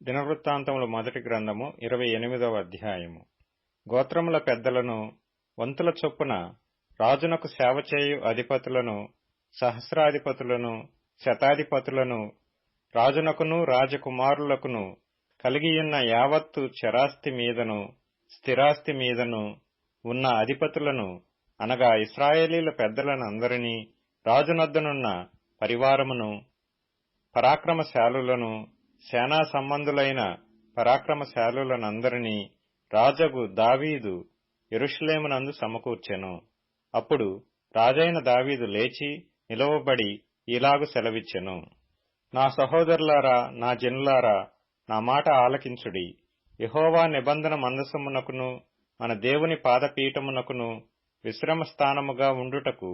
దినవృత్తాంతములు మొదటి గ్రంథము 28వ అధ్యాయము. గోత్రముల పెద్దలను వంతుల చొప్పున రాజునకు సేవ చేయు అధిపతులను, సహస్రాధిపతులను, శతాధిపతులను, రాజునకును రాజకుమారులకును కలిగియున్న యావత్తు చరాస్తి మీదను స్థిరాస్తి మీదను ఉన్న అధిపతులను, అనగా ఇశ్రాయేలీల పెద్దలనందరినీ, రాజునొద్దనున్న పరివారమును, పరాక్రమశాలులను, సేనా సంబంధులైన పరాక్రమశాలులనందరినీ రాజగు దావీదు యెరూషలేమునందు సమకూర్చెను. అప్పుడు రాజైన దావీదు లేచి నిలువబడి ఇలాగు సెలవిచ్చెను: నా సహోదరులారా, నా జనులారా, నా మాట ఆలకించుడి. యెహోవా నిబంధన మందసమునకును మన దేవుని పాదపీఠమునకును విశ్రమ స్థానముగా ఉండుటకు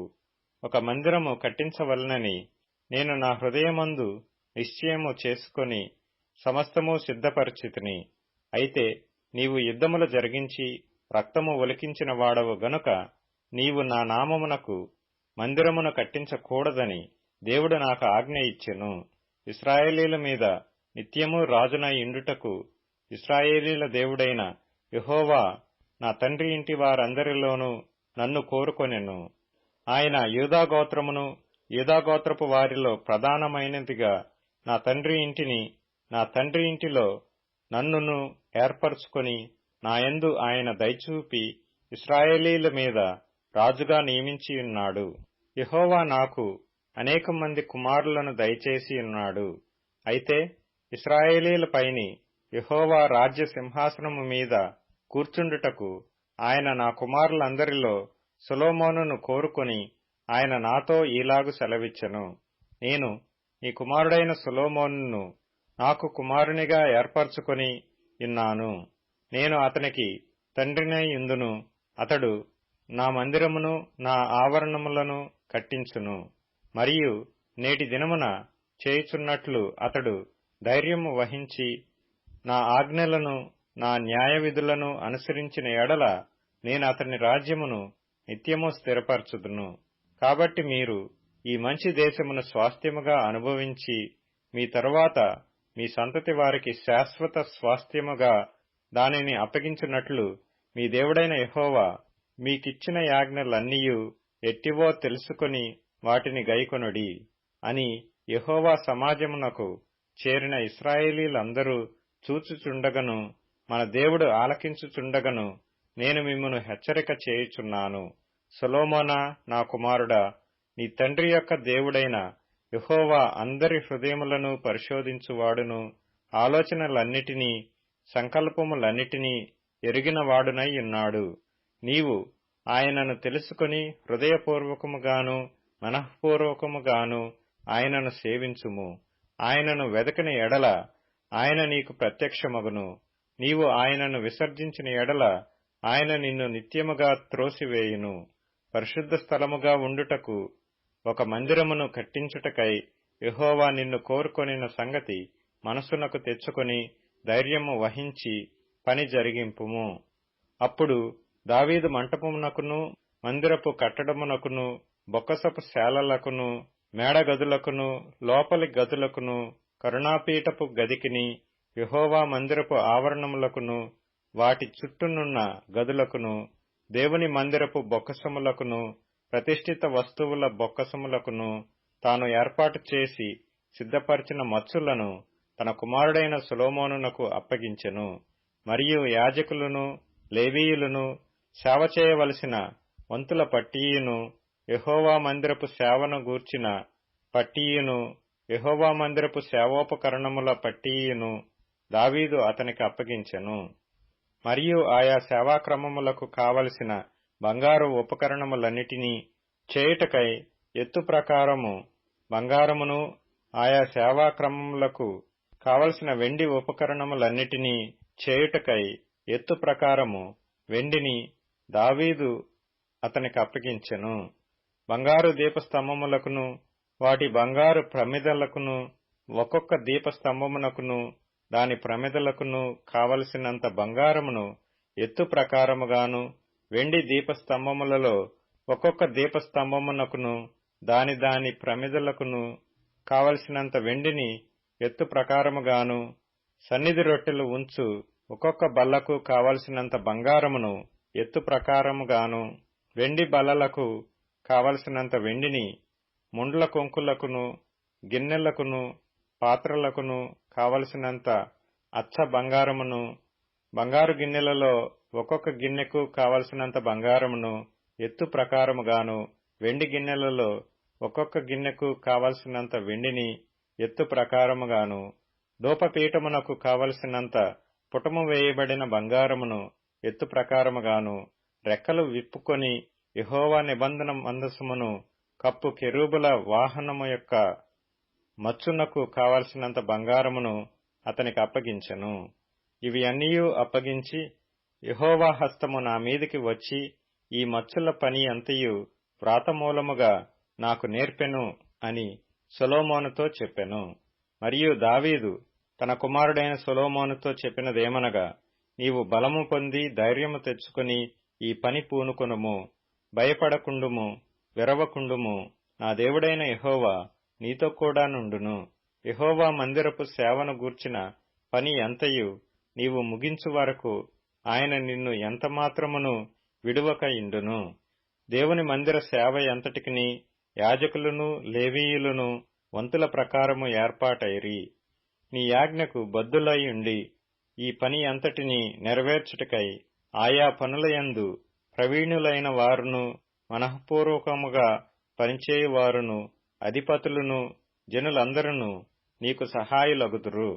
ఒక మందిరము కట్టించవలనని నేను నా హృదయమందు నిశ్చయము చేసుకొని సమస్తము సిద్ధపరిచితిని. అయితే నీవు యుద్ధములు జరిగించి రక్తము ఒలికించిన వాడవు గనుక నీవు నా నామమునకు మందిరమును కట్టించకూడదని దేవుడు నాకు ఆజ్ఞ ఇచ్చెను. ఇశ్రాయేలీల మీద నిత్యము రాజునై ఉండుటకు ఇశ్రాయేలీల దేవుడైన యెహోవా నా తండ్రి ఇంటి వారందరిలోనూ నన్ను కోరుకొనెను. ఆయన యూదాగోత్రమును, యూదాగోత్రపు వారిలో ప్రధానమైనదిగా నా తండ్రి ఇంటిని, నా తండ్రి ఇంటిలో నన్నును ఏర్పరచుకొని నాయందు ఆయన దయచూపి ఇశ్రాయేలీల మీద రాజుగా నియమించియున్నాడు. యెహోవా నాకు అనేక మంది కుమారులను దయచేసి ఉన్నాడు. అయితే ఇశ్రాయేలీల పైని యెహోవా రాజ్య సింహాసనము మీద కూర్చుండుటకు ఆయన నా కుమారులందరిలో సొలొమోనును కోరుకొని ఆయన నాతో ఈలాగు సెలవిచ్చెను: నేను నీ కుమారుడైన సొలొమోనును నాకు కుమారునిగా ఏర్పరచుకొని ఉన్నాను. నేను అతనికి తండ్రినై యుందును. అతడు నా మందిరమును, నా ఆవరణములను కట్టించును. మరియు నేటి దినమున చేయుచున్నట్లు అతడు ధైర్యము వహించి నా ఆజ్ఞలను, నా న్యాయ విధులను అనుసరించిన ఎడల నేను అతని రాజ్యమును నిత్యము స్థిరపరచుదును. కాబట్టి మీరు ఈ మంచి దేశమును స్వాస్థ్యముగా అనుభవించి మీ తరువాత మీ సంతతి వారికి శాశ్వత స్వాస్థ్యముగా దానిని అప్పగించున్నట్లు మీ దేవుడైన యెహోవా మీకిచ్చిన యాజ్ఞలన్నీయు ఎట్టివో తెలుసుకొని వాటిని గైకొనుడి అని యెహోవా సమాజమునకు చేరిన ఇశ్రాయేలీలందరూ చూచుచుండగను, మన దేవుడు ఆలకించుచుండగను నేను మిమ్మును హెచ్చరిక చేయుచున్నాను. సొలొమోనా, నా కుమారుడా, నీ తండ్రి యొక్క దేవుడైన యెహోవా అందరి హృదయములను పరిశోధించువాడును, ఆలోచనలన్నిటినీ సంకల్పములన్నిటినీ ఎరిగినవాడునై ఉన్నాడు. నీవు ఆయనను తెలుసుకొని హృదయపూర్వకముగాను మనఃపూర్వకముగాను ఆయనను సేవించుము. ఆయనను వెదకని ఎడల ఆయన నీకు ప్రత్యక్షమగును. నీవు ఆయనను విసర్జించిన ఎడల ఆయన నిన్ను నిత్యముగా త్రోసివేయును. పరిశుద్ధ స్థలముగా ఉండుటకు ఒక మందిరమును కట్టించుటకై యెహోవా నిన్ను కోరుకొనిన సంగతి మనసునకు తెచ్చుకొని ధైర్యము వహించి పని జరిగింపుము. అప్పుడు దావీదు మంటపమునకును, మందిరపు కట్టడమునకును, బొక్కసపు శాలలకును, మేడగదులకును, లోపలి గదులకును, కరుణాపీఠపు గదికిని, యెహోవా మందిరపు ఆవరణములకును, వాటి చుట్టూనున్న గదులకును, దేవుని మందిరపు బొక్కసములకును, ప్రతిష్ఠిత వస్తువుల బొక్కసములకును తాను ఏర్పాటు చేసి సిద్ధపరిచిన మచ్చులను తన కుమారుడైన సొలొమోనునకు అప్పగించెను. మరియు యాజకులను, లేవీయులను సేవ చేయవలసిన వంతుల పట్టీయును, యెహోవా మందిరపు సేవను గూర్చిన పట్టీయును, యెహోవా మందిరపు సేవోపకరణముల పట్టీయును దావీదు అతనికి అప్పగించెను. మరియు ఆయా సేవాక్రమములకు కావలసిన బంగారు ఉపకరణములన్నిటినీ చేయుటకై ఎత్తు ప్రకారము బంగారమును, ఆయా సేవాక్రమములకు కావలసిన వెండి ఉపకరణములన్నిటినీ చేయుటకై ఎత్తు ప్రకారము వెండిని దావీదు అతనికి అప్పగించెను. బంగారు దీపస్తంభములకును వాటి బంగారు ప్రమిదలకును, ఒక్కొక్క దీపస్తంభమునకును దాని ప్రమిదలకును కావలసినంత బంగారమును ఎత్తు ప్రకారముగాను, వెండి దీపస్తంభములలో ఒక్కొక్క దీపస్తంభమునకును దాని ప్రమిదలకును కావలసినంత వెండిని ఎత్తు ప్రకారముగాను, సన్నిధి రొట్టెలు ఉంచు ఒక్కొక్క బల్లకు కావలసినంత బంగారమును ఎత్తు ప్రకారముగాను, వెండి బల్లలకు కావలసినంత వెండిని, ముండ్ల కొంకులకును, గిన్నెలకును, పాత్రలకును కావలసినంత అచ్చ బంగారమును, బంగారు గిన్నెలలో ఒక్కొక్క గిన్నెకు కావలసినంత బంగారమును ఎత్తు ప్రకారముగాను, వెండి గిన్నెలలో ఒక్కొక్క గిన్నెకు కావలసినంత వెండిని ఎత్తు ప్రకారముగాను, ధూపపీఠమునకు కావలసినంత పుటము వేయబడిన బంగారమును ఎత్తు ప్రకారముగాను, రెక్కలు విప్పుకొని యెహోవా నిబంధన మందసమును కప్పు కెరూబుల వాహనము యొక్క మచ్చునకు కావలసినంత బంగారమును అతనికి అప్పగించెను. ఇవి అన్నియూ అప్పగించి, యెహోవా హస్తము నా మీదికి వచ్చి ఈ మచ్చుల పని అంతయు వ్రాతమూలముగా నాకు నేర్పెను అని సొలొమోనుతో చెప్పెను. మరియు దావీదు తన కుమారుడైన సొలొమోనుతో చెప్పినదేమనగా, నీవు బలము పొంది ధైర్యము తెచ్చుకుని ఈ పని పూనుకొనుము, భయపడకుండుము, విరవకుండుము. నా దేవుడైన యెహోవా నీతో కూడా నుండును. యెహోవా మందిరపు సేవను గూర్చిన పని అంతయు నీవు ముగించు వరకు ఆయన నిన్ను ఎంతమాత్రమును విడువక ఇండును. దేవుని మందిర సేవ ఎంతటికిని యాజకులను లేవీయులను వంతుల ప్రకారము ఏర్పాటైరి. నీ యాజ్ఞకు బద్ధులై ఉండి ఈ పని అంతటిని నెరవేర్చుటకై ఆయా పనులయందు ప్రవీణులైన వారును, మనఃపూర్వకముగా పనిచేయువారును, అధిపతులను, జనులందరూ నీకు సహాయులగుదురు.